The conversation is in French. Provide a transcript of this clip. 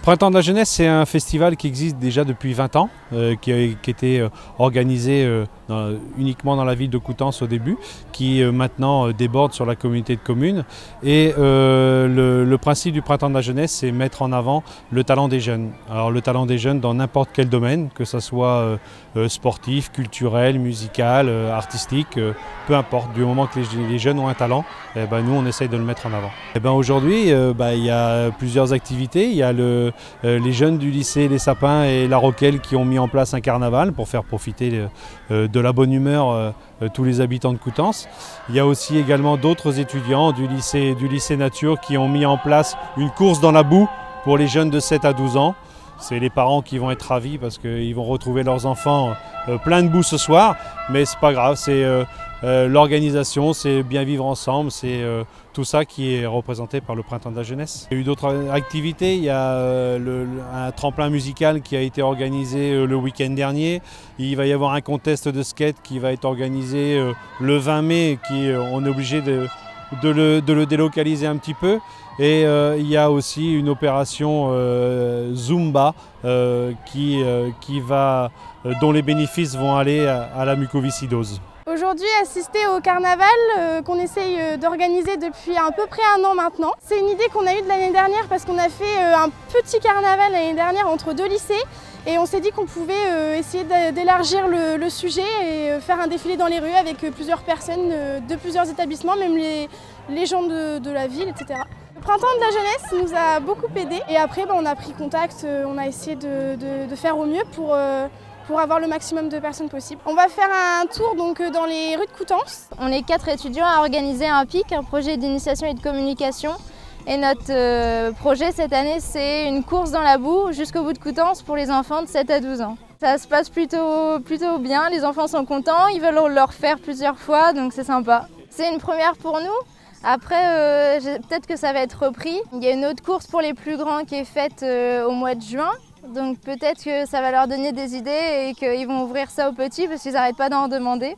Printemps de la jeunesse, c'est un festival qui existe déjà depuis 20 ans, qui était organisé uniquement dans la ville de Coutances au début, qui maintenant déborde sur la communauté de communes. Et le principe du Printemps de la jeunesse, c'est mettre en avant le talent des jeunes. Alors le talent des jeunes dans n'importe quel domaine, que ce soit sportif, culturel, musical, artistique, peu importe. Du moment que les jeunes ont un talent, nous on essaye de le mettre en avant. Aujourd'hui, il y a plusieurs activités. Il y a les jeunes du lycée Les Sapins et La Roquelle qui ont mis en place un carnaval pour faire profiter de la bonne humeur tous les habitants de Coutances. Il y a aussi également d'autres étudiants du lycée Nature qui ont mis en place une course dans la boue pour les jeunes de 7 à 12 ans. C'est les parents qui vont être ravis parce qu'ils vont retrouver leurs enfants pleins de boue ce soir, mais c'est pas grave, c'est l'organisation, c'est bien vivre ensemble, c'est tout ça qui est représenté par le Printemps de la jeunesse. Il y a eu d'autres activités, il y a un tremplin musical qui a été organisé le week-end dernier, il va y avoir un contest de skate qui va être organisé le 20 mai, on est obligé de le délocaliser un petit peu. Et il y a aussi une opération Zumba dont les bénéfices vont aller à la mucoviscidose. Aujourd'hui, assister au carnaval qu'on essaye d'organiser depuis à peu près 1 an maintenant. C'est une idée qu'on a eue de l'année dernière parce qu'on a fait un petit carnaval l'année dernière entre 2 lycées et on s'est dit qu'on pouvait essayer d'élargir le sujet et faire un défilé dans les rues avec plusieurs personnes de plusieurs établissements, même les gens de la ville, etc. Le Printemps de la jeunesse nous a beaucoup aidé et après on a pris contact, on a essayé de faire au mieux pour avoir le maximum de personnes possible. On va faire un tour donc dans les rues de Coutances. On est 4 étudiants à organiser un PIC, un projet d'initiation et de communication. Et notre projet cette année, c'est une course dans la boue jusqu'au bout de Coutances pour les enfants de 7 à 12 ans. Ça se passe plutôt bien, les enfants sont contents, ils veulent le refaire plusieurs fois, donc c'est sympa. C'est une première pour nous. Après, peut-être que ça va être repris. Il y a une autre course pour les plus grands qui est faite au mois de juin. Donc peut-être que ça va leur donner des idées et qu'ils vont ouvrir ça aux petits parce qu'ils n'arrêtent pas d'en demander.